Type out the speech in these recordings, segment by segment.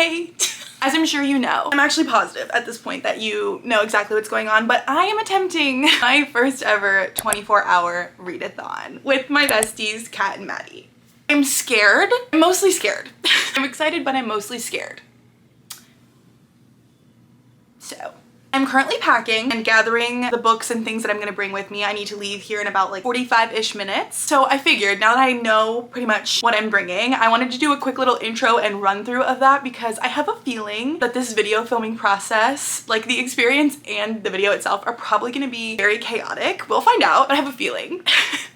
Hey, as I'm sure you know, I'm actually positive at this point that you know exactly what's going on, but I am attempting my first ever 24-hour readathon with my besties, Kat and Maddie. I'm scared. I'm mostly scared. I'm excited, but I'm mostly scared. So, I'm currently packing and gathering the books and things that I'm gonna bring with me. I need to leave here in about like 45-ish minutes. So I figured now that I know pretty much what I'm bringing, I wanted to do a quick little intro and run through of that because I have a feeling that this video filming process, like the experience and the video itself, are probably gonna be very chaotic. We'll find out, but I have a feeling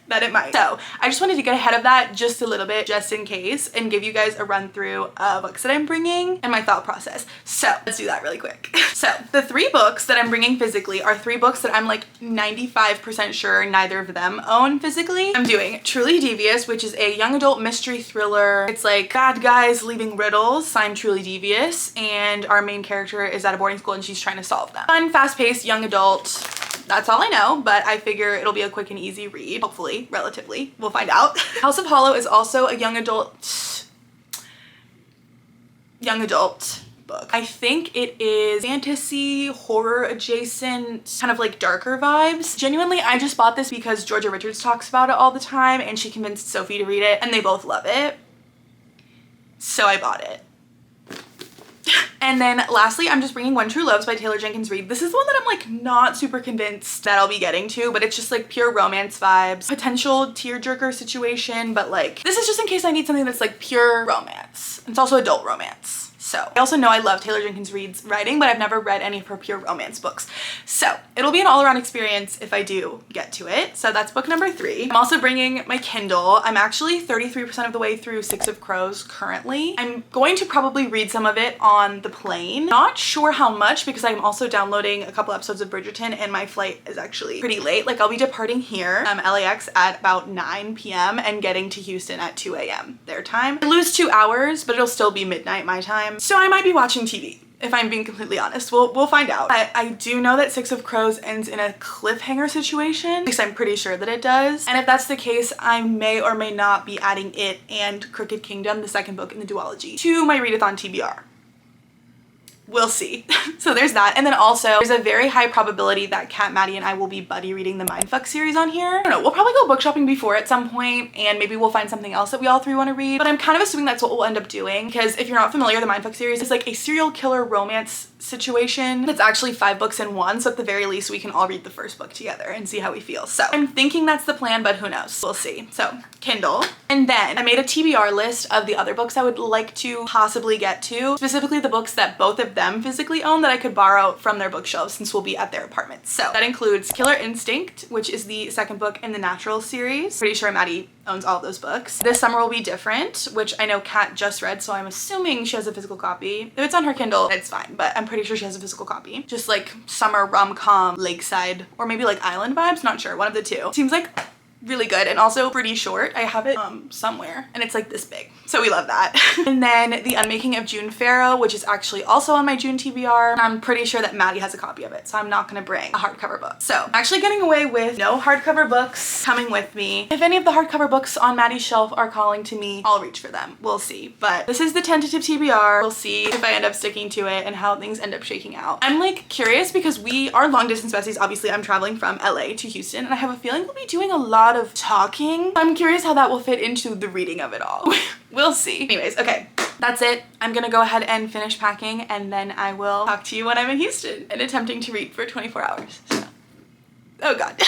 that it might. So I just wanted to get ahead of that just a little bit, just in case, and give you guys a run through of books that I'm bringing and my thought process. So let's do that really quick. So the 3 books that I'm bringing physically are 3 books that I'm like 95% sure neither of them own physically. I'm doing Truly Devious, which is a young adult mystery thriller. It's like bad guys leaving riddles. I'm Truly Devious, and our main character is at a boarding school and she's trying to solve them. Fun, fast-paced, young adult. That's all I know, but I figure it'll be a quick and easy read, hopefully, relatively. We'll find out. House of Hollow is also a young adult book. I think it is fantasy, horror adjacent, kind of like darker vibes. Genuinely, I just bought this because Georgia Richards talks about it all the time and she convinced Sophie to read it and they both love it. So I bought it. And then lastly, I'm just bringing When True Loves by Taylor Jenkins Reid. This is one that I'm like not super convinced that I'll be getting to, but it's just like pure romance vibes, potential tearjerker situation, but like this is just in case I need something that's like pure romance. It's also adult romance. So I also know I love Taylor Jenkins Reid's writing, but I've never read any of her pure romance books. So it'll be an all-around experience if I do get to it. So that's book number 3. I'm also bringing my Kindle. I'm actually 33% of the way through Six of Crows currently. I'm going to probably read some of it on the plane. Not sure how much because I'm also downloading a couple episodes of Bridgerton and my flight is actually pretty late. Like I'll be departing here, LAX at about 9 p.m. and getting to Houston at 2 a.m. their time. I lose 2 hours, but it'll still be midnight my time. So I might be watching TV, if I'm being completely honest. We'll find out. I do know that Six of Crows ends in a cliffhanger situation. At least I'm pretty sure that it does. And if that's the case, I may or may not be adding it and Crooked Kingdom, the second book in the duology, to my readathon TBR. We'll see. So there's that. And then also there's a very high probability that Kat, Maddie, and I will be buddy reading the Mindfuck series on here. I don't know, we'll probably go book shopping before at some point and maybe we'll find something else that we all 3 want to read. But I'm kind of assuming that's what we'll end up doing because if you're not familiar, the Mindfuck series is like a serial killer romance situation that's actually 5 books in one. So at the very least, we can all read the first book together and see how we feel. So I'm thinking that's the plan, but who knows? We'll see. So Kindle. And then I made a TBR list of the other books I would like to possibly get to, specifically the books that both of them physically own that I could borrow from their bookshelves since we'll be at their apartments. So that includes Killer Instinct, which is the second book in the Natural series. Pretty sure Maddie owns all of those books. This Summer Will Be Different, which I know Kat just read, so I'm assuming she has a physical copy. If it's on her Kindle, it's fine, but I'm pretty sure she has a physical copy. Just like summer rom-com, lakeside, or maybe like island vibes, not sure, one of the two. Seems like really good and also pretty short. I have it somewhere and it's like this big, so we love that. And then The Unmaking of June Farrow, which is actually also on my June TBR. I'm pretty sure that Maddie has a copy of it, so I'm not gonna bring a hardcover book. So I'm actually getting away with no hardcover books coming with me. If any of the hardcover books on Maddie's shelf are calling to me, I'll reach for them. We'll see. But this is the tentative TBR. We'll see if I end up sticking to it and how things end up shaking out. I'm like curious because we are long distance besties. Obviously I'm traveling from LA to Houston and I have a feeling we'll be doing a lot of talking. I'm curious how that will fit into the reading of it all. We'll see. Anyways, okay, that's it. I'm gonna go ahead and finish packing and then I will talk to you when I'm in Houston and attempting to read for 24 hours. So. Oh God.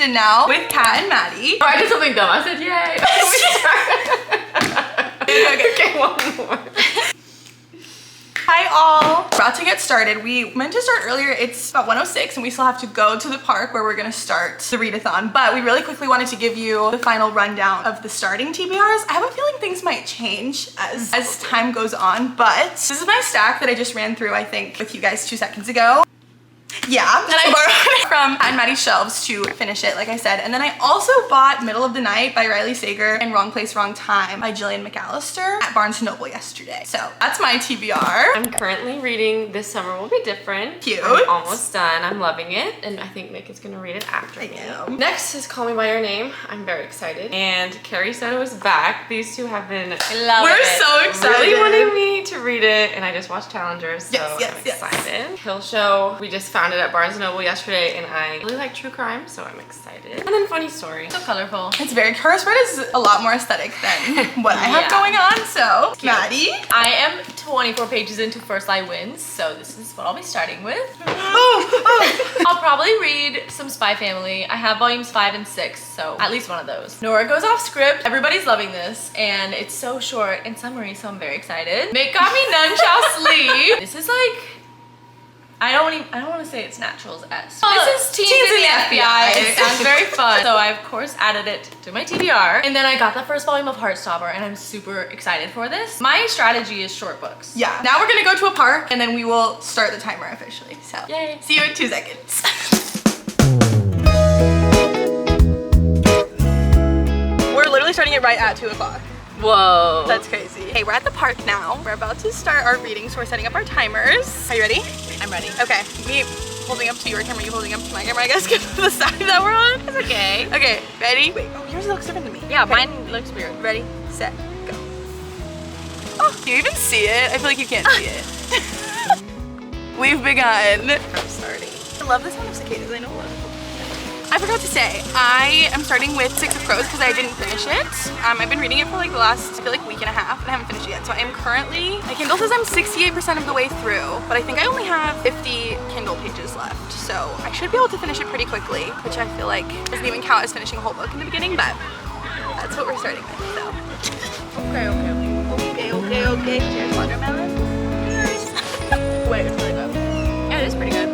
season now with Kat and Maddie. Oh, I did something dumb. I said yay. Okay, one more. Hi all. About to get started. We meant to start earlier. It's about 1:06 and we still have to go to the park where we're gonna start the readathon, but we really quickly wanted to give you the final rundown of the starting TBRs. I have a feeling things might change as time goes on, but this is my stack that I just ran through, I think, with you guys 2 seconds ago. Yeah, and I borrowed it from Kat and Maddie's shelves to finish it, like I said. And then I also bought Middle of the Night by Riley Sager and Wrong Place, Wrong Time by Jillian McAllister at Barnes & Noble yesterday. So that's my TBR. I'm currently reading This Summer Will Be Different. Cute. I'm almost done. I'm loving it. And I think Mick is going to read it after me. Next is Call Me By Your Name. I'm very excited. And Carrie Soto is back. These two have been We're so excited. Really wanting me to read it. And I just watched Challengers, so yes, I'm excited. Kill Show. We just found it at Barnes & Noble yesterday, and I really like true crime, so I'm excited. And then Funny Story. So colorful. It's very, her spread is a lot more aesthetic than what I have going on, so. Maddie? I am 24 pages into First Lie Wins, so this is what I'll be starting with. I'll probably read some Spy Family. I have volumes 5 and 6, so at least one of those. Nora Goes Off Script. Everybody's loving this, and it's so short and summary, so I'm very excited. Make Got Me None Shall Sleep. This is like, I don't want to say it's Naturals-esque. This is Teens in the FBI. It sounds very fun. So I, of course, added it to my TBR. And then I got the first volume of Heartstopper, and I'm super excited for this. My strategy is short books. Yeah. Now we're going to go to a park, and then we will start the timer officially. So, yay. See you in 2 seconds. We're literally starting it right at 2 o'clock. Whoa. That's crazy. Hey, we're at the park now. We're about to start our reading, so we're setting up our timers. Are you ready? I'm ready. Okay. Me holding up to your camera, you holding up to my camera, I guess, because of the side that we're on. It's okay. Okay, ready? Wait, oh, yours looks different to me. Yeah, okay. mine looks weird. Ready, set, go. Oh, do you even see it? I feel like you can't see it. We've begun. I'm starting. I love the sound of cicadas, I know what. I forgot to say, I am starting with Six of Crows because I didn't finish it. I've been reading it for like the last, I feel like, week and a half, and I haven't finished it yet. So I am currently, my Kindle says I'm 68% of the way through, but I think I only have 50 Kindle pages left. So I should be able to finish it pretty quickly, which I feel like doesn't even count as finishing a whole book in the beginning, but that's what we're starting with, so. Okay. Cheers, watermelon. Cheers. Wait, it's really good. Yeah, it is pretty good.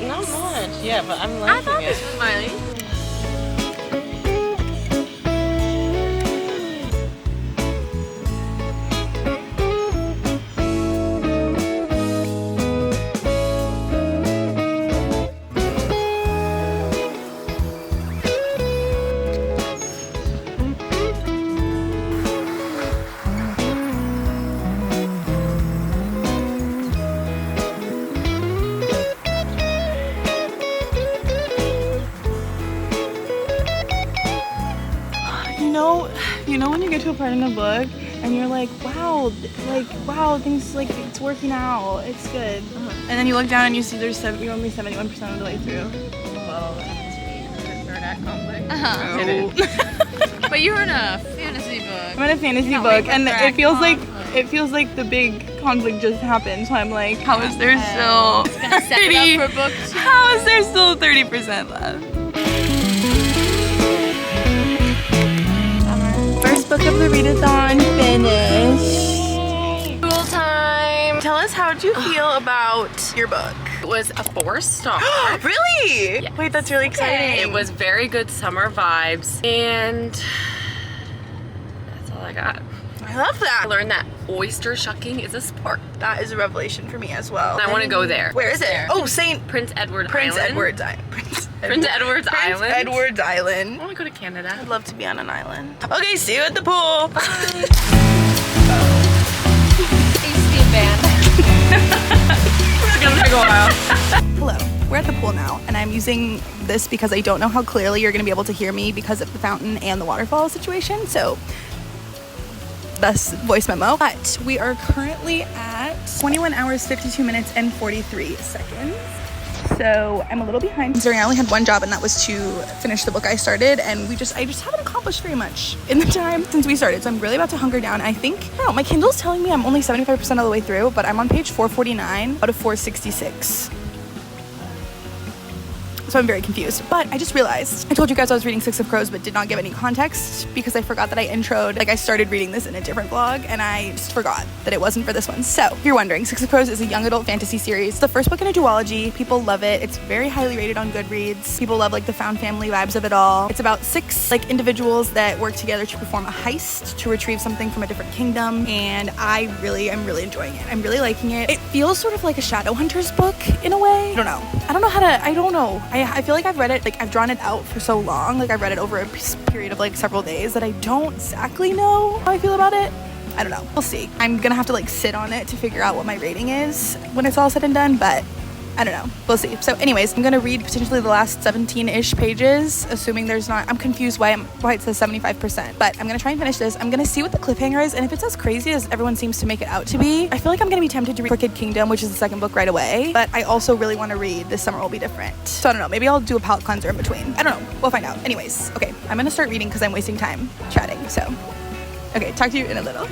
Not much, yeah, but I'm liking it. I thought this was Miley. You know when you get to a part in a book and you're like, wow, things like it's working out, it's good. And then you look down and you see you're only 71% of the way through. Well, that's nerd conflict. No. But you're in a fantasy book. I'm in a fantasy book, and it feels like the big conflict just happened. So I'm like, how is there still? It's gonna set it up for book 2. How is there still 30% left? First book of the readathon finished. School time. Tell us, how did you feel about your book? It was a 4-star. Really? Yes. Wait, that's really exciting. It was very good summer vibes, and that's all I got. I love that. I learned that oyster shucking is a sport. That is a revelation for me as well. And I want to go there. Where is it? Oh, Prince Edward Island. Edward's Island. I want to go to Canada. I'd love to be on an island. Okay, see you at the pool. Bye. It's gonna take a while. Hello, we're at the pool now, and I'm using this because I don't know how clearly you're gonna be able to hear me because of the fountain and the waterfall situation, so thus voice memo. But we are currently at 21 hours, 52 minutes, and 43 seconds. So I'm a little behind considering I only had one job, and that was to finish the book I started, and I just haven't accomplished very much in the time since we started. So I'm really about to hunker down. I think, I don't know, my Kindle's telling me I'm only 75% of the way through, but I'm on page 449 out of 466. So I'm very confused. But I just realized, I told you guys I was reading Six of Crows but did not give any context because I forgot that I introed, like I started reading this in a different vlog and I just forgot that it wasn't for this one. So if you're wondering, Six of Crows is a young adult fantasy series. It's the first book in a duology. People love it. It's very highly rated on Goodreads. People love like the found family vibes of it all. It's about 6 like individuals that work together to perform a heist to retrieve something from a different kingdom, and I'm really enjoying it. I'm really liking it. It feels sort of like a Shadowhunters book in a way. I don't know. I feel like I've read it, like I've drawn it out for so long, like I've read it over a period of like several days that I don't exactly know how I feel about it. I don't know, we'll see. I'm gonna have to like sit on it to figure out what my rating is when it's all said and done, but I don't know, we'll see. So anyways, I'm gonna read potentially the last 17-ish pages, assuming there's not, I'm confused why it says 75%, but I'm gonna try and finish this. I'm gonna see what the cliffhanger is, and if it's as crazy as everyone seems to make it out to be, I feel like I'm gonna be tempted to read Crooked Kingdom, which is the second book, right away, but I also really wanna read This Summer Will Be Different. So I don't know, maybe I'll do a palate cleanser in between. I don't know, we'll find out. Anyways, okay, I'm gonna start reading because I'm wasting time chatting, so. Okay, talk to you in a little.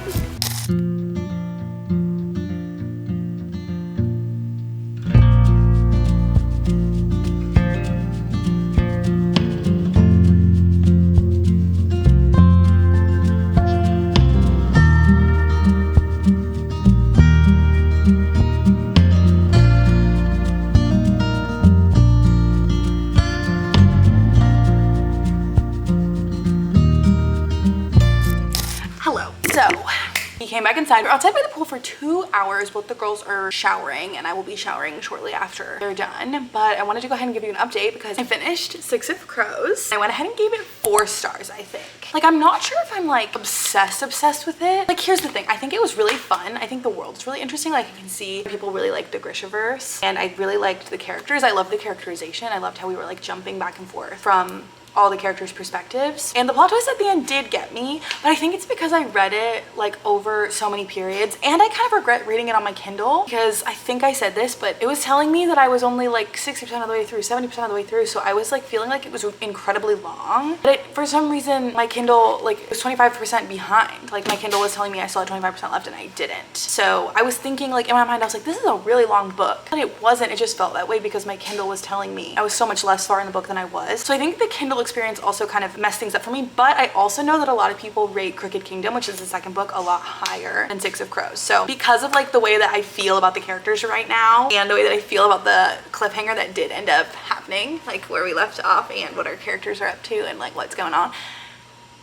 Came back inside. We're outside by the pool for 2 hours. Both the girls are showering and I will be showering shortly after they're done. But I wanted to go ahead and give you an update because I finished Six of Crows. I went ahead and gave it 4 stars, I think. Like, I'm not sure if I'm like obsessed with it. Like, here's the thing. I think it was really fun. I think the world's really interesting. Like, I can see people really like the Grishaverse, and I really liked the characters. I loved the characterization. I loved how we were like jumping back and forth from all the characters' perspectives, and the plot twist at the end did get me, but I think it's because I read it like over so many periods, and I kind of regret reading it on my Kindle because I think I said this, but it was telling me that I was only like 60% of the way through, 70% of the way through, so I was like feeling like it was incredibly long, but for some reason my Kindle like was 25% behind. Like, my Kindle was telling me I still had 25% left and I didn't, so I was thinking, like, in my mind I was like, this is a really long book, but it wasn't. It just felt that way because my Kindle was telling me I was so much less far in the book than I was. So I think the Kindle experience also kind of messed things up for me, but I also know that a lot of people rate Crooked Kingdom, which is the second book, a lot higher than Six of Crows. So because of like the way that I feel about the characters right now and the way that I feel about the cliffhanger that did end up happening, like where we left off and what our characters are up to and like what's going on,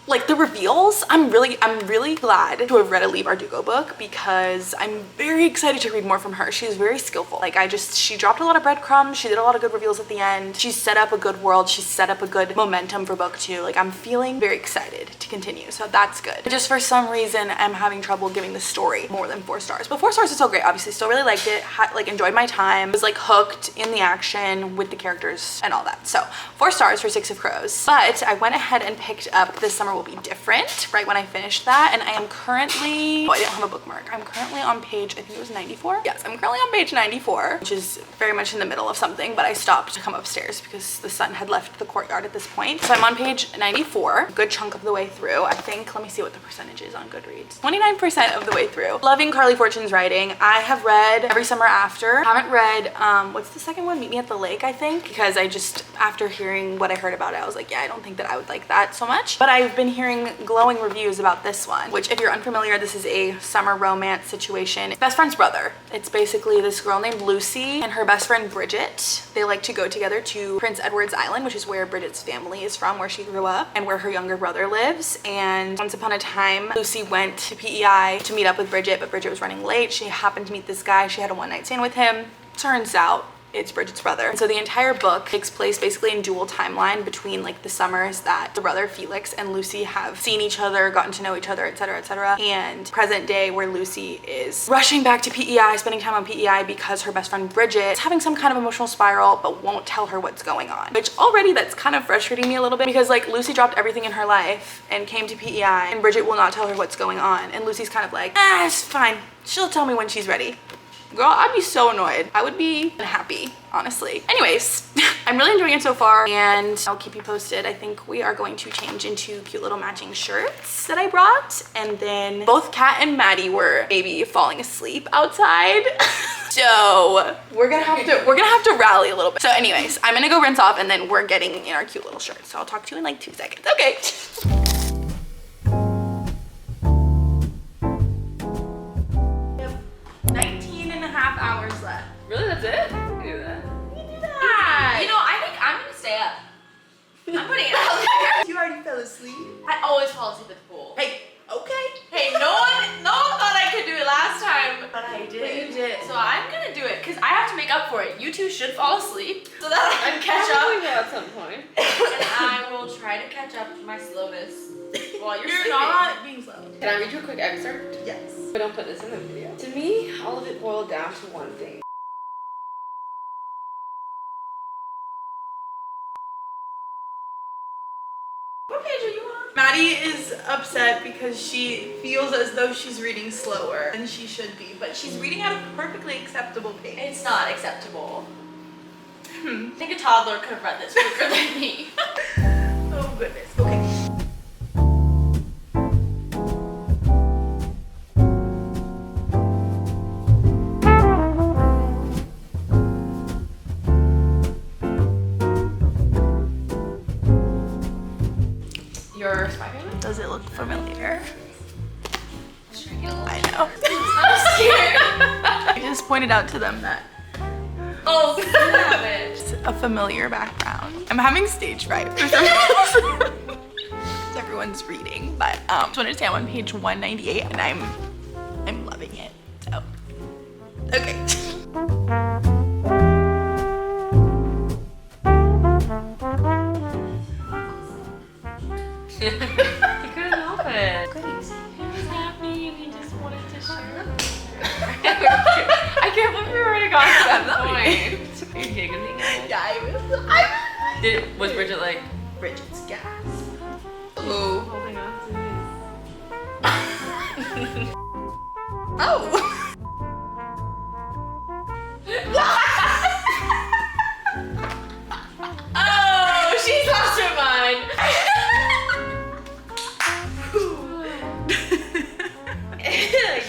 like the reveals, I'm really glad to have read a Leigh Bardugo book because I'm very excited to read more from her. She's very skillful. Like, she dropped a lot of breadcrumbs. She did a lot of good reveals at the end. She set up a good world. She set up a good momentum for book 2. Like, I'm feeling very excited to continue, so that's good. But just for some reason, I'm having trouble giving the story more than 4 stars. But 4 stars is still great. Obviously, still really liked it. Like, enjoyed my time. Was like hooked in the action with the characters and all that. So 4 stars for Six of Crows. But I went ahead and picked up This Summer Will Be Different right when I finished that, and I am currently, oh, I didn't have a bookmark. I'm currently on page, I think it was 94. Yes, I'm currently on page 94, which is very much in the middle of something, but I stopped to come upstairs because the sun had left the courtyard at this point. So I'm on page 94, a good chunk of the way through. I think, let me see what the percentage is on Goodreads. 29% of the way through. Loving Carley Fortune's writing. I have read Every Summer After. Haven't read, what's the second one? Meet Me at the Lake, I think, because I just, after hearing what I heard about it, I was like, yeah, I don't think that I would like that so much. But I've been hearing glowing reviews about this one, which, if you're unfamiliar, this is a summer romance situation. Best friend's brother. It's basically this girl named Lucy and her best friend Bridget. They like to go together to Prince Edward's Island, which is where Bridget's family is from, where she grew up, and where her younger brother lives. And once upon a time, Lucy went to PEI to meet up with Bridget, but Bridget was running late. She happened to meet this guy. She had a one-night stand with him. Turns out it's Bridget's brother. So the entire book takes place basically in dual timeline between like the summers that the brother Felix and Lucy have seen each other, gotten to know each other, etc, etc, and present day where Lucy is rushing back to PEI, spending time on PEI because her best friend Bridget is having some kind of emotional spiral but won't tell her what's going on. Which already that's kind of frustrating me a little bit because like Lucy dropped everything in her life and came to PEI and Bridget will not tell her what's going on, and Lucy's kind of like, ah, it's fine, she'll tell me when she's ready. Girl, I'd be so annoyed. I would be unhappy, honestly. Anyways, I'm really enjoying it so far and I'll keep you posted. I think we are going to change into cute little matching shirts that I brought, and then both Kat and Maddie were maybe falling asleep outside. So we're gonna have to rally a little bit. So anyways, I'm gonna go rinse off and then we're getting in our cute little shirts. So I'll talk to you in like 2 seconds. Okay. 19.5 hours left. Really, that's it? You can do that. You do that. You know, I think I'm gonna stay up. I'm putting it out there. You already fell asleep. I always fall asleep at the pool. Hey, okay. Hey, no one thought I could do it last time, but I did. But you did. So I'm gonna do it because I have to make up for it. You two should fall asleep so that I can catch Probably up. at some point. And I will try to catch up to my slowness while you're sleeping. not being slow. Can I read you a quick excerpt? Yes. But don't put this in the video. To me, all of it boiled down to one thing. What page are you on? Maddie is upset because she feels as though she's reading slower than she should be, but she's reading at a perfectly acceptable pace. It's not acceptable. I think a toddler could have read this quicker than me. Oh goodness. Okay. Your spy family? Does it look familiar? I I know. I'm scared. I just pointed out to them that Oh, damn it. it's a familiar background. I'm having stage fright for some reason. Everyone's reading, but just wanted to say I'm on page 198 and I'm loving it. So okay. He couldn't help it. Goodies. He was happy and he just wanted to share. I can't believe we already got to that point. Are you giggling at it? Yeah, I was. Was Bridget like Bridget's gas. Ooh. holding on to his? Oh. Oh, she's lost her mind.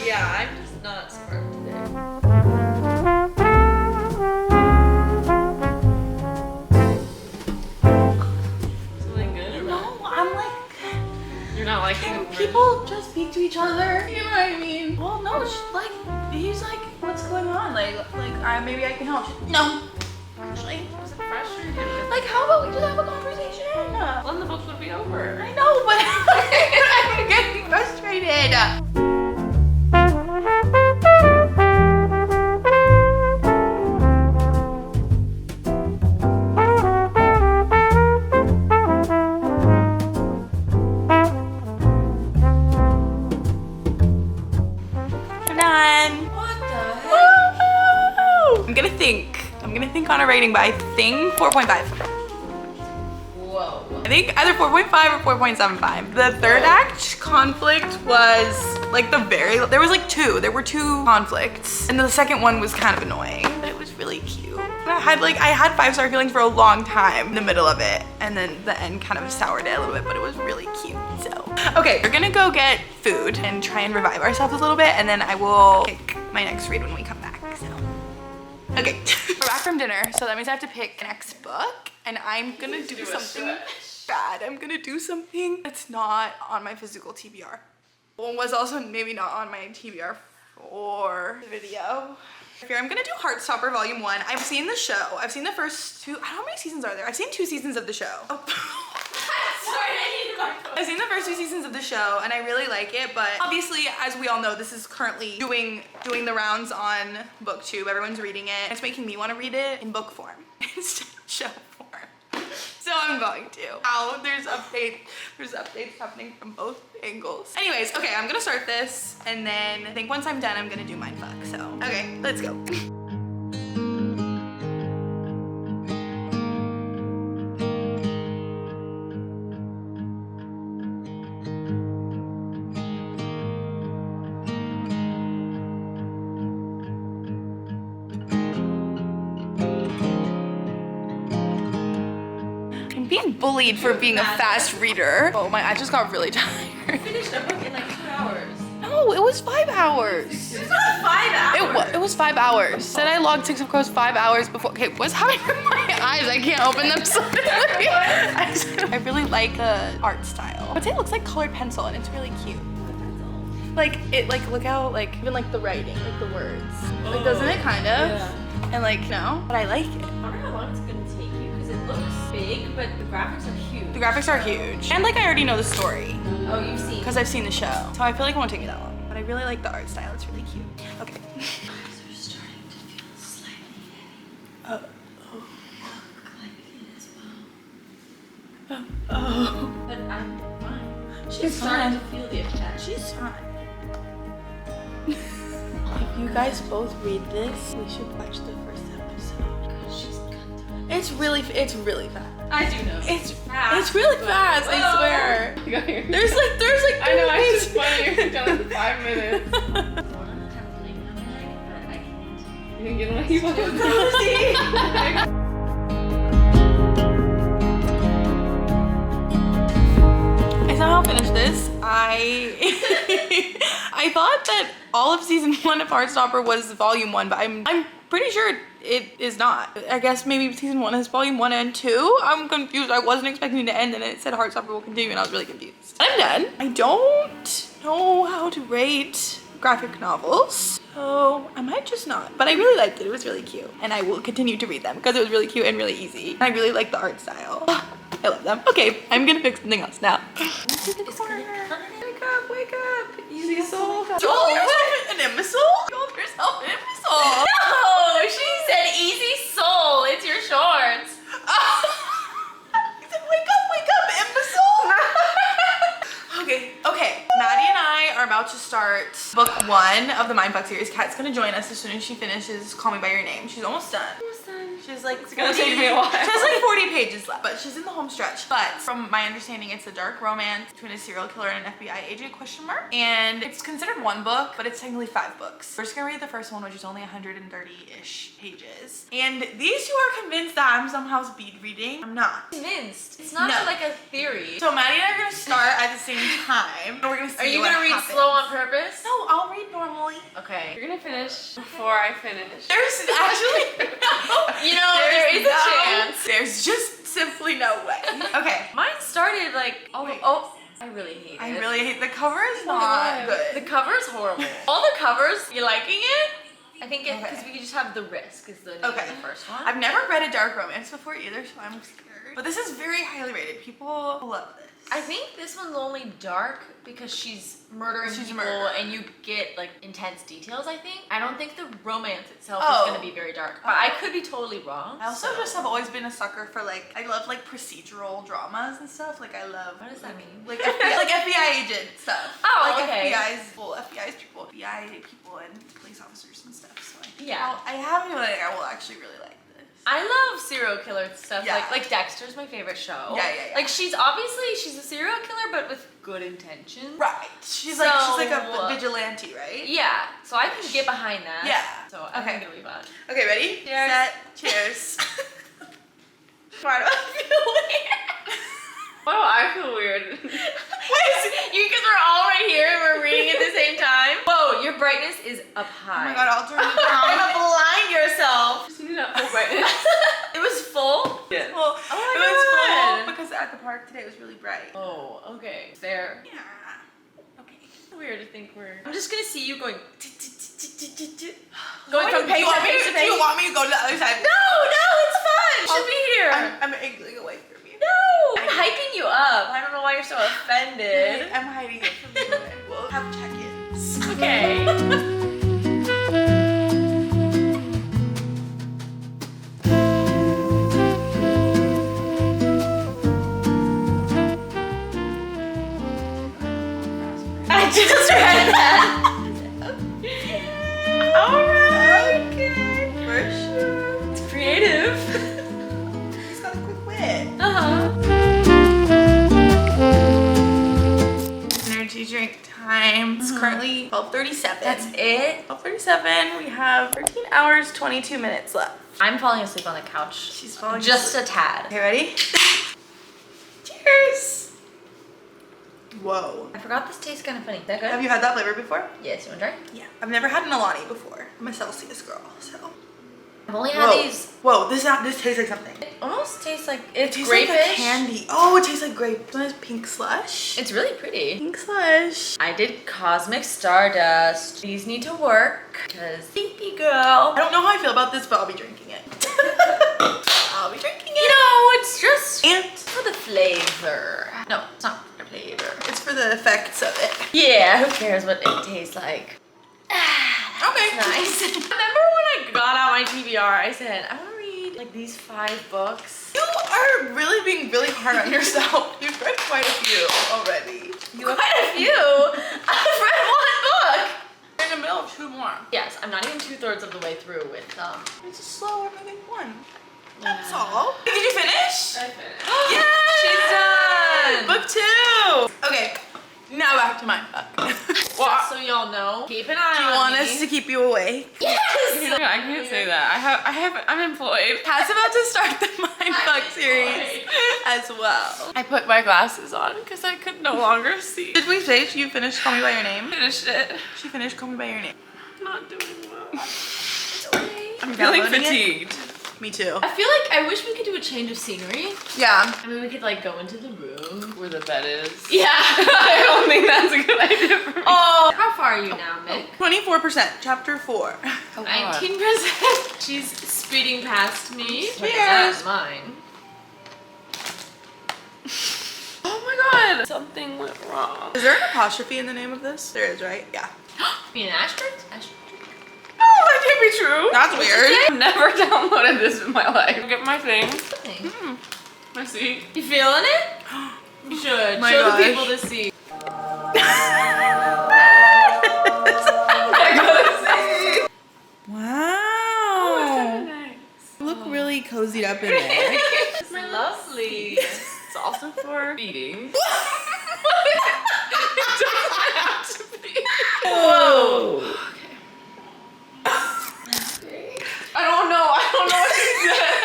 Yeah, I'm just not smart today. Something good? No, I'm like, You're not liking can Bridget? people just speak to each other? You know what I mean? Well, no, he's like, what's going on? Like, maybe I can help. No, actually, Was it frustrating? like, how about we just have a conversation? Well, then the book would be over. I know, but I'm getting frustrated. I'm done. What the heck? Woo! I'm gonna think on a rating, but I think 4.5. Whoa. I think either 4.5 or 4.75. The third act conflict was like there was like there were two conflicts, and the second one was kind of annoying, but it was really cute. I had 5-star feelings for a long time in the middle of it, and then the end kind of soured it a little bit, but it was really cute. So okay, we're gonna go get food and try and revive ourselves a little bit, and then I will pick my next read when we come back. So okay. We're back from dinner, so that means I have to pick the next book, and I'm gonna do something bad. I'm gonna do something that's not on my physical TBR. Well, was also maybe not on my TBR for the video. Here, I'm gonna do Heartstopper Volume 1. I've seen the show. I've seen the first 2. How many seasons are there? I've seen 2 seasons of the show. Oh. Sorry, I need to go. I've seen the first first 2 seasons of the show and I really like it, but obviously, as we all know, this is currently doing the rounds on booktube. Everyone's reading it. It's making me want to read it in book form instead of show form. So I'm going to. There's updates happening from both angles. Anyways, okay, I'm gonna start this and then I think once I'm done, I'm gonna do mindfuck. So, okay, let's go. Being bullied for being a fast reader. Oh my, I just got really tired. Finished a book in like 2 hours. No, it was 5 hours. It's not 5 hours. It was 5 hours. Said I logged 6 of Crows 5 hours before. Okay, what's happening with my eyes? I can't open them suddenly. I really like the art style. I would say it looks like colored pencil and it's really cute. Like it, like look how like even like the writing, like the words. Like doesn't it kind of? Yeah. And like no, but I like it. I wonder how long it's gonna take you because it looks big, but the graphics are huge. The graphics are huge. And like I already know the story. Oh, you've seen. Because I've seen the show. So I feel like it won't take me that long. But I really like the art style. It's really cute. Okay. My eyes are starting to feel slightly heavy. Oh. Like it as well. Oh. But I'm fine. She's starting fine. to feel the effect. She's fine. If you guys both read this, we should watch the first episode. Because she's gonna. It's really fast. I do know. It's fast. It's really fast, I swear. There's like I know, I 3 just funny. You've done it for 5 minutes. I want to have a blink on my leg, but I can't. You can get my cozy. I somehow finished this. I thought that all of season 1 of Heartstopper was volume 1, but I'm pretty sure it is not. I guess maybe season 1 is volume 1 and 2. I'm confused. I wasn't expecting it to end and it said Heartstopper will continue and I was really confused. I'm done. I don't know how to rate graphic novels, so I might just not. But I really liked it. It was really cute. And I will continue to read them because it was really cute and really easy. And I really like the art style. I love them. Okay, I'm gonna pick something else now. Wake up, easy soul. You call yourself an imbecile? You called yourself an imbecile. No, she said easy soul. It's your shorts. He said, wake up, imbecile. Okay. Maddie and I are about to start book 1 of the Mindfuck series. Kat's gonna join us as soon as she finishes Call Me By Your Name. She's almost done. She's like, It's gonna take me a while. She has like 40 pages left, but she's in the home stretch. But from my understanding, it's a dark romance between a serial killer and an FBI agent, ? And it's considered 1 book, but it's technically 5 books. We're just gonna read the first one, which is only 130-ish pages. And these two are convinced that I'm somehow speed reading. I'm not. Convinced. It's not No. like a theory. So Maddie and I are gonna start at the same time. And we're gonna see Are you what gonna read happens. slow on purpose? No, I'll read normally. Okay. You're gonna finish before I finish. There's actually no. You know, there is a chance. There's just simply no way. Okay. Mine started like, I really hate it. I really hate the cover is Oh my not God. good. The cover is horrible. All the covers, you're liking it? I think Okay. because we just have The Risk is the name Okay. of the first one. I've never read a dark romance before either, so I'm scared. But this is very highly rated. People love this. I think this one's only dark because she's murdering She's a people murderer. and you get like intense details, I think. I don't think the romance itself Oh. is going to be very dark, but I could be totally wrong. I also so- just have always been a sucker for like, I love like procedural dramas and stuff. Like I love. What does that mean? Like FBI agent stuff. Oh, like okay. FBI's people and police officers and stuff. So I think Yeah. I have a feeling I will actually really like this. I love serial killer stuff. Yeah. Like Dexter's my favorite show. Yeah. Like she's a serial killer, but with good intentions. Right. She's like a So- vigilante, right? Yeah. So I can get behind that. Yeah. So I'm Okay. gonna leave that. Okay, ready? Cheers. Set. Cheers. Why do I feel weird? Why do I feel weird? You because we're all right here and we're reading at the same time. Whoa, your brightness is up Oh high. my god, I'll turn it down. Blind yourself. Just need that full brightness. It was full. Yeah. Well, Oh my it was God. full because at the park today it was really bright. Oh, okay. Fair. Yeah. Okay. It's weird to think we're. I'm just gonna see you going. Going Wait, from do you page to want me page to- to Do page. you want me to go to the other side? No, it's fun. You should be here. I'm angling away from you. No, I'm hyping you up. up. I don't know why you're so offended. I'm hiding it from you. We'll have check-ins. Okay. I just read that. Alright. Okay, for sure. It's creative. She's got a quick wit. Energy drink time. It's currently 12:37. That's it? 12:37. We have 13 hours, 22 minutes left. I'm falling asleep on the couch. She's falling Just a tad. Okay, ready? Cheers. Whoa. I forgot this tastes kind of funny. Is that good? Have you had that flavor before? Yes, you want to try? Yeah. I've never had an Alani before. I'm a Celsius girl, so. I've only had these. Whoa, this tastes like something. It almost tastes like It it's tastes grape-ish. like a candy. Oh, it tastes like grape. This one is pink slush. It's really pretty. Pink slush. I did Cosmic Stardust. These need to work because sleepy girl. I don't know how I feel about this, but I'll be drinking it. I'll be drinking it. You know, it's just And for the flavor. No, it's not for the flavor. it's for the effects of it. Yeah, who cares what it tastes like? Okay. Nice. Remember when I got out my TBR, I said, I want to read like these 5 books. You are really being really hard on yourself. You've read quite a few already. Quite a few. I've read 1 book. You're in the middle of 2 more. Yes, I'm not even 2/3 of the way through with It's a slower moving one. That's Yeah. all. Did you finish? I finished. Yeah! She's done. Book 2. Okay, now back to Mindfuck. Just so y'all know, keep an eye Do you on want me. us to keep you awake? Yes. I can't say that. I'm employed. Pat's about to start the Mindfuck series as well. I put my glasses on because I could no longer see. Did we say you finished Call Me By Your Name? Finished it. She finished Call Me By Your Name. Not doing well. Okay. I'm feeling downloading it? fatigued. Me too. I feel like I wish we could do a change of scenery. Yeah. I mean, we could like go into the room. Where the bed is. Yeah. I don't think that's a good idea for me. Oh, how far are you now, Mick? 24%, chapter 4. Oh, God. 19%. She's speeding past me. Cheers. That's mine. Oh my God. Something went wrong. Is there an apostrophe in the name of this? There is, right? Yeah. Me and Ashford? No, that can't be true. That's weird. I've never downloaded this in my life. Get my thing. Ashford. My seat. You feeling it? You should. My Show gosh. the people to see. Wow. Nice. You look really cozied up in there. It's lovely. It's also for feeding. It doesn't have to be. Whoa. I don't know what you said.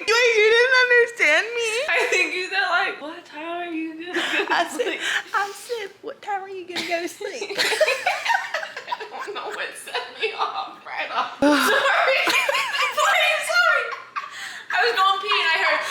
Wait, you didn't understand me? I think you said like, what time are you gonna go to I sleep? said, what time are you gonna go to sleep? I don't know what set me off right off. Sorry. Sorry. I was going pee and I heard.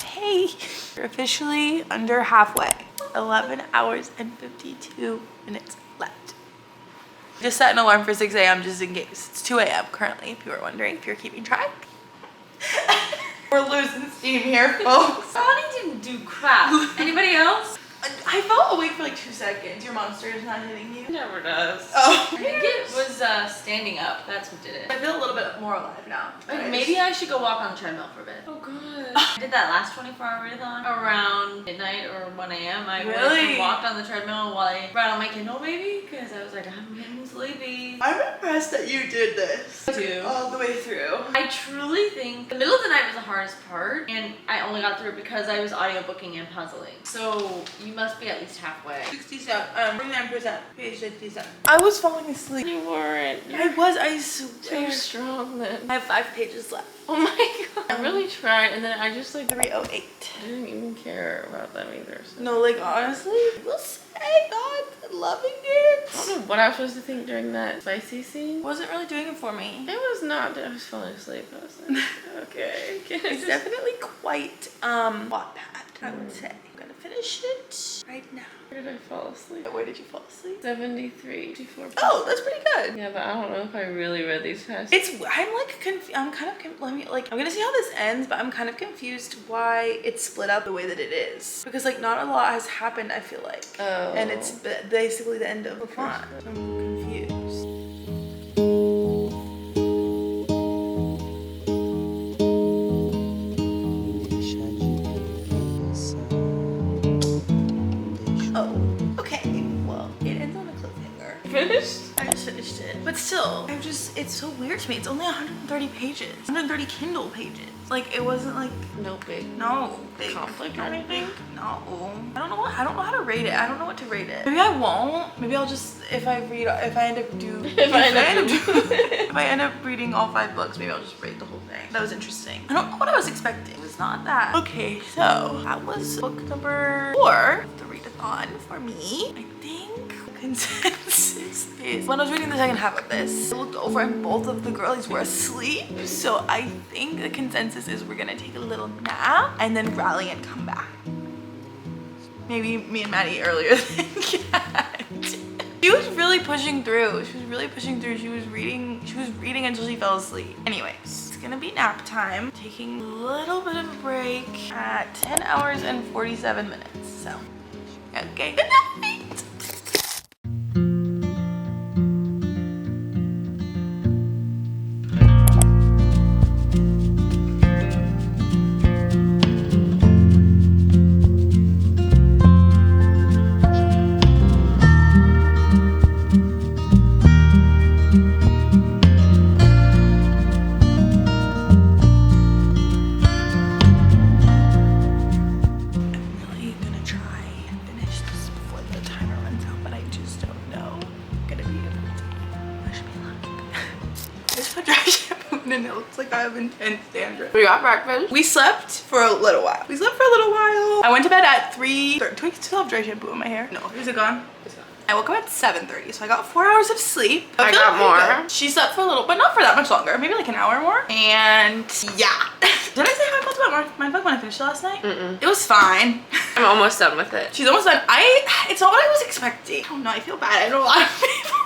Hey, you're officially under halfway. 11 hours and 52 minutes left. Just set an alarm for 6 a.m. just in case. It's 2 a.m. currently, if you were wondering, if you're keeping track. We're losing steam here, folks. Bonnie didn't do crap. Anybody else? I felt awake for like 2 seconds. Your monster is not hitting you. It never does. Oh. I think it was standing up. That's what did it. I feel a little bit more alive now. Maybe I should go walk on the treadmill for a bit. Oh, good. I did that last 24-hour readathon around midnight or 1 a.m. I went Really? and walked on the treadmill while I read on my Kindle maybe because I was like, I'm getting sleepy. I'm impressed that you did this. Too. All the way through. I truly think the middle of the night was the hardest part and I only got through it because I was audiobooking and puzzling. So you must be at least halfway. 67, 49%, page 67. I was falling asleep. You weren't. I was, I Too swear. strong then. I have 5 pages left. Oh my God. I really tried and then I just like 308. didn't even care about them either. So. No, like honestly, we'll say God's loving it. I don't know what I was supposed to think during that spicy scene. Wasn't really doing it for me. It was not. I was falling asleep. I was like, okay. Can I It's just... definitely quite Wattpad. I would say. I'm gonna finish it right now. Where did I fall asleep? Where did you fall asleep? 73, 54. Oh, that's pretty good. Yeah, but I don't know if I really read these past. I'm like I'm kind of I'm gonna see how this ends, but I'm kind of confused why it's split up the way that it is, because like not a lot has happened, I feel like. Oh. And it's basically the end of the font. I'm confused. Oh, okay. Well, it ends on a cliffhanger. Finished? I just finished it. But still, it's so weird to me. It's only 130 pages. 130 Kindle pages. Like, it wasn't like, No big conflict or anything? no. I don't know how to rate it. I don't know what to rate it. Maybe I won't. Maybe I'll just, if I end up reading all 5 books, maybe I'll just rate the whole thing. That was interesting. I don't know what I was expecting. It was not that. Okay, so that was book number 4 of the readathon for me. I think consensus is, when I was reading the second half of this, I looked over and both of the girlies were asleep. So I think the consensus is we're gonna take a little nap and then rally and come back. Maybe me and Maddie earlier than Kat. She was really pushing through. She was reading until she fell asleep. Anyways, it's gonna be nap time. Taking a little bit of a break at 10 hours and 47 minutes. So, okay, good night. And it looks like I have intense dandruff. We got breakfast. We slept for a little while. I went to bed at 3:30. Do I still have dry shampoo in my hair? No. Is it gone? It's gone. I woke up at 7:30, so I got 4 hours of sleep. I got more. She slept for a little, but not for that much longer. Maybe like an hour more. And yeah. Did I say how I felt about Mindf when I finished it last night? Mm-mm. It was fine. I'm almost done with it. She's almost done. It's not what I was expecting. Oh no, I feel bad. I know a lot of people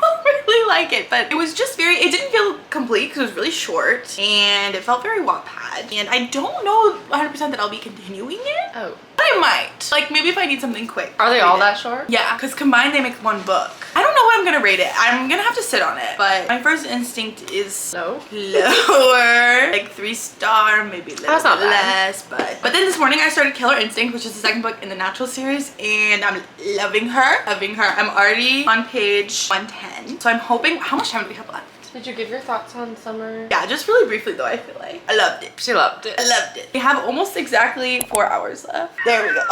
really like it, but it was just it didn't feel complete because it was really short and it felt very Wattpad. And I don't know 100% that I'll be continuing it. Oh. But I might. Like maybe if I need something quick. Are they all that short? Yeah, because combined they make 1 book. I don't know what I'm gonna rate it. I'm gonna have to sit on it, but my first instinct is Lower. Like 3-star, maybe a little bit less. But then this morning I started Killer Instinct, which is the second book in the Natural series, and I'm loving her. I'm already on page 110. So I'm hoping, how much time do we have left? Did you give your thoughts on Summer? Yeah, just really briefly though, I feel like. I loved it. She loved it. I loved it. We have almost exactly 4 hours left. There we go.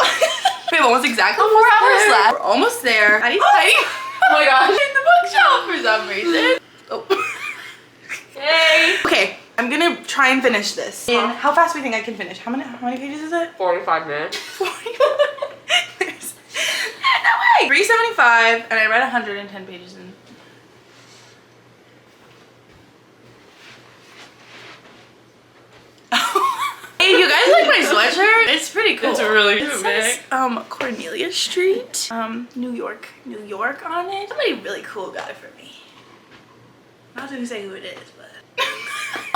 We have almost exactly 4 hours left. We're almost there. Maddie's hiding. Oh my gosh. In the bookshelf for some reason. Oh. Yay. Okay, I'm gonna try and finish this. And how fast do we think I can finish? How many pages is it? 45 minutes. 45. There's no way. 375, and I read 110 pages in. Hey, you guys like my sweatshirt? It's pretty cool. It's really It cute, says Cornelia Street, New York on it. Somebody really cool got it for me. I'm not gonna say who it is, but.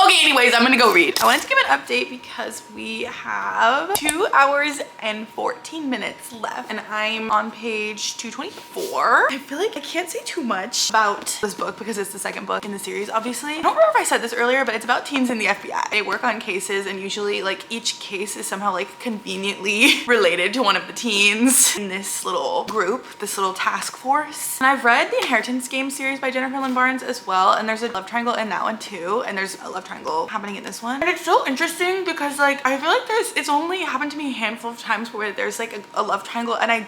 Okay, anyways, I'm gonna go read. I wanted to give an update because we have 2 hours and 14 minutes left and I'm on page 224. I feel like I can't say too much about this book because it's the second book in the series, obviously. I don't remember if I said this earlier, but it's about teens in the FBI. They work on cases and usually like each case is somehow like conveniently related to one of the teens in this little group, this little task force. And I've read the Inheritance Game series by Jennifer Lynn Barnes as well, and there's a love triangle in that one too, and there's a love triangle happening in this one. And it's so interesting because like I feel like it's only happened to me a handful of times where there's like a love triangle and I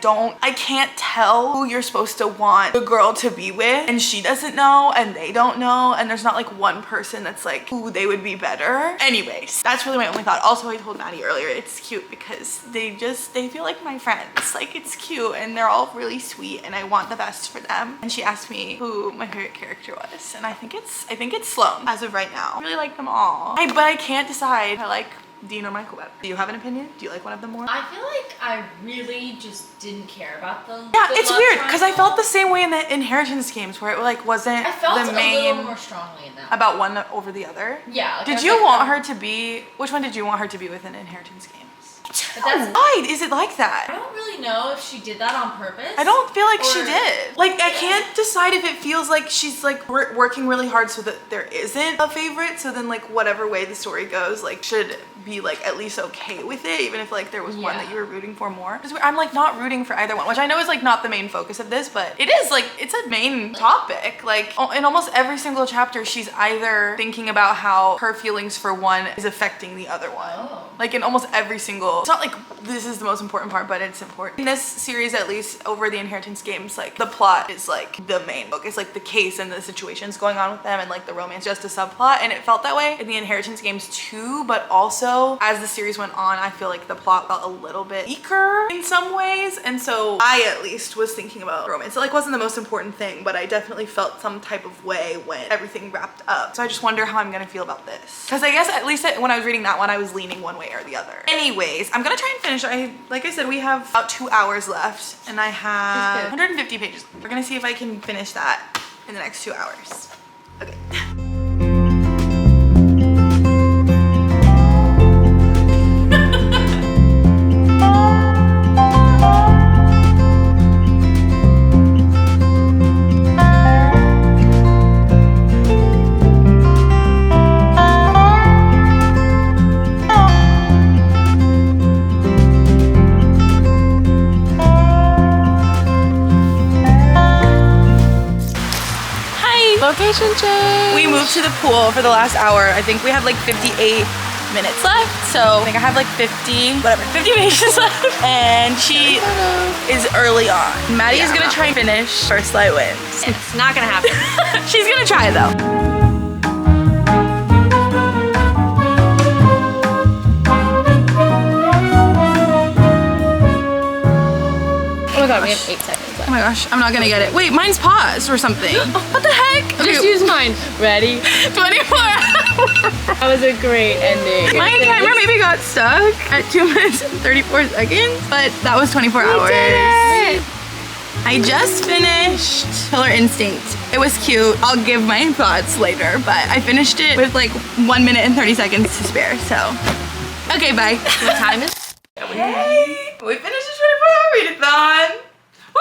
can't tell who you're supposed to want the girl to be with, and she doesn't know and they don't know, and there's not like one person that's like, ooh, they would be better. Anyways, that's really my only thought. Also, I told Maddie earlier it's cute because they feel like my friends. Like it's cute and they're all really sweet and I want the best for them. And she asked me who my favorite character was, and I think it's Sloane as of right now. I really like them all. But I can't decide. I like Dean or Michael better? Do you have an opinion? Do you like one of them more? I feel like I really just didn't care about them. Yeah, it's weird because I felt the same way in the inheritance games where it like wasn't I felt the a main little more strongly in that. about one over the other. Yeah. Like Did you want her to be? Which one did you want her to be within inheritance games? But that's, Why is it like that? I don't really know if she did that on purpose. I don't feel like she or- did. Like, I can't decide if it feels like she's like working really hard so that there isn't a favorite. So then like whatever way the story goes, like should be like at least okay with it, even if like there was one that you were rooting for more. Because I'm like not rooting for either one, which I know is like not the main focus of this, but it is like, it's a main topic. Like in almost every single chapter, she's either thinking about how her feelings for one is affecting the other one. Oh. Like in almost every single, it's not like this is the most important part, but it's important. In this series, at least over the inheritance games, like the plot is like the main focus, like the case and the situations going on with them and like the romance just a subplot. And it felt that way in the inheritance games too, but also as the series went on, I feel like the plot felt a little bit weaker in some ways. And so I at least was thinking about romance. It like wasn't the most important thing, but I definitely felt some type of way when everything wrapped up. So I just wonder how I'm gonna feel about this. Cause I guess at least when I was reading that one, I was leaning one way or the other. Anyways, I'm gonna try and finish. Like I said, we have about 2 hours left and I have 150 pages. We're gonna see if I can finish that in the next 2 hours. Okay. Location change. We moved to the pool for the last hour. I think we have like 58 minutes left. So I think I have like 50 pages left. And she is early on. Maddie is gonna try and finish First Light Wins. It's not gonna happen. She's gonna try though. Oh my god, we have 8 seconds left. Oh my gosh, I'm not gonna get it. Wait, mine's paused or something. What the heck? Just use mine. Ready? 24 hours. That was a great ending. My timer maybe got stuck at 2 minutes and 34 seconds, but that was 24 hours. Did it. I just finished Killer Instinct. It was cute. I'll give my thoughts later, but I finished it with like 1 minute and 30 seconds to spare, so. Okay, bye. What time is? Yay! We finished the 24-hour readathon. Woo!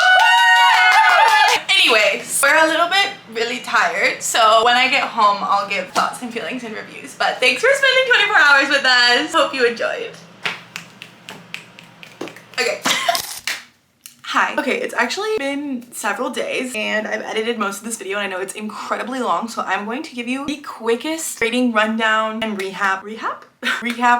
Anyways, we're a little bit really tired, so when I get home, I'll give thoughts and feelings and reviews. But thanks for spending 24 hours with us. Hope you enjoyed. Okay. Hi. Okay, it's actually been several days and I've edited most of this video and I know it's incredibly long, so I'm going to give you the quickest rating rundown and recap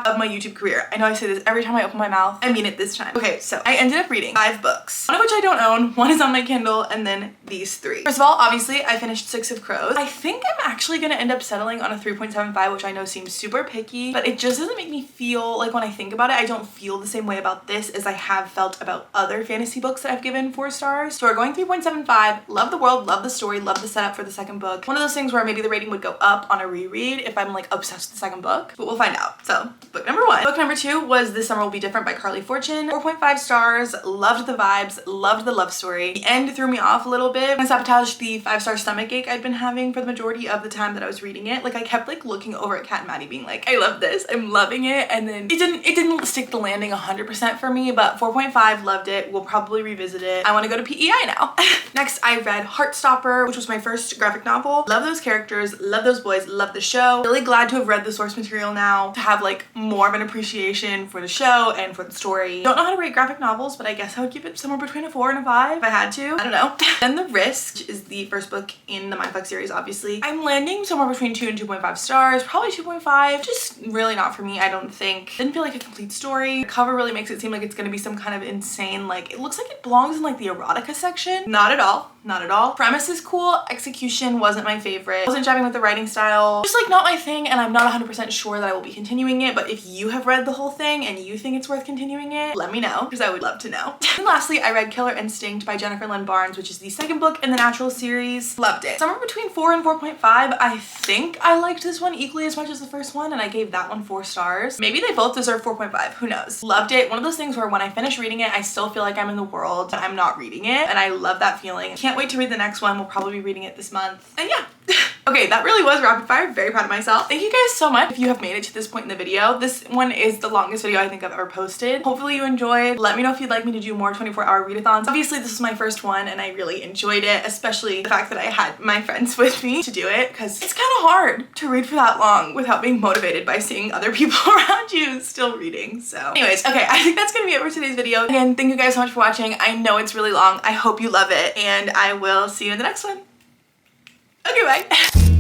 of my YouTube career. I know I say this every time I open my mouth. I mean it this time. Okay, so I ended up reading 5 books, one of which I don't own, one is on my Kindle, and then these 3. First of all, obviously, I finished 6 of Crows. I think I'm actually gonna end up settling on a 3.75, which I know seems super picky, but it just doesn't make me feel like, when I think about it, I don't feel the same way about this as I have felt about other fantasy books that I've given 4 stars. So we're going 3.75. Love the world, love the story, love the setup for the second book. One of those things where maybe the rating would go up on a reread if I'm like obsessed with the second book, but we'll find out. So book number 1. Book number 2 was This Summer Will Be Different by Carley Fortune. 4.5 stars, loved the vibes, loved the love story. The end threw me off a little bit. I sabotaged the 5-star stomachache I'd been having for the majority of the time that I was reading it. Like I kept like looking over at Kat and Maddie being like, I love this, I'm loving it. And then it didn't stick the landing 100% for me, but 4.5, loved it. We'll probably revisit it. I want to go to PEI now. Next, I read Heartstopper, which was my first graphic novel. Love those characters, love those boys, love the show. Really glad to have read the source material now, to have like more of an appreciation for the show and for the story. Don't know how to rate graphic novels, but I guess I would give it somewhere between a 4 and a 5 if I had to. I don't know. Then The Risk is the first book in the Mindf series, obviously. I'm landing somewhere between 2 and 2.5 stars, probably 2.5. Just really not for me, I don't think. Didn't feel like a complete story. The cover really makes it seem like it's gonna be some kind of insane, like, it looks like it belongs in like the erotica section. Not at all. not at all. Premise is cool, execution wasn't my favorite. Wasn't jiving with the writing style. Just like not my thing, and I'm not 100% sure that I will be continuing it, but if you have read the whole thing and you think it's worth continuing it, let me know, because I would love to know. And lastly, I read Killer Instinct by Jennifer Lynn Barnes, which is the second book in the Natural series. Loved it. Somewhere between 4 and 4.5. I think I liked this one equally as much as the first one, and I gave that one 4 stars. Maybe they both deserve 4.5, who knows. Loved it. One of those things where when I finish reading it, I still feel like I'm in the world, but I'm not reading it, and I love that feeling. Can't wait to read the next one. We'll probably be reading it this month. And yeah. Okay, that really was rapid fire. Very proud of myself. Thank you guys so much if you have made it to this point in the video. This one is the longest video I think I've ever posted. Hopefully you enjoyed. Let me know if you'd like me to do more 24-hour readathons. Obviously this is my first one and I really enjoyed it, especially the fact that I had my friends with me to do it, because it's kind of hard to read for that long without being motivated by seeing other people around you still reading. So anyways, okay, I think that's gonna be it for today's video. Again, thank you guys so much for watching. I know it's really long. I hope you love it, and I will see you in the next one. Okay, bye.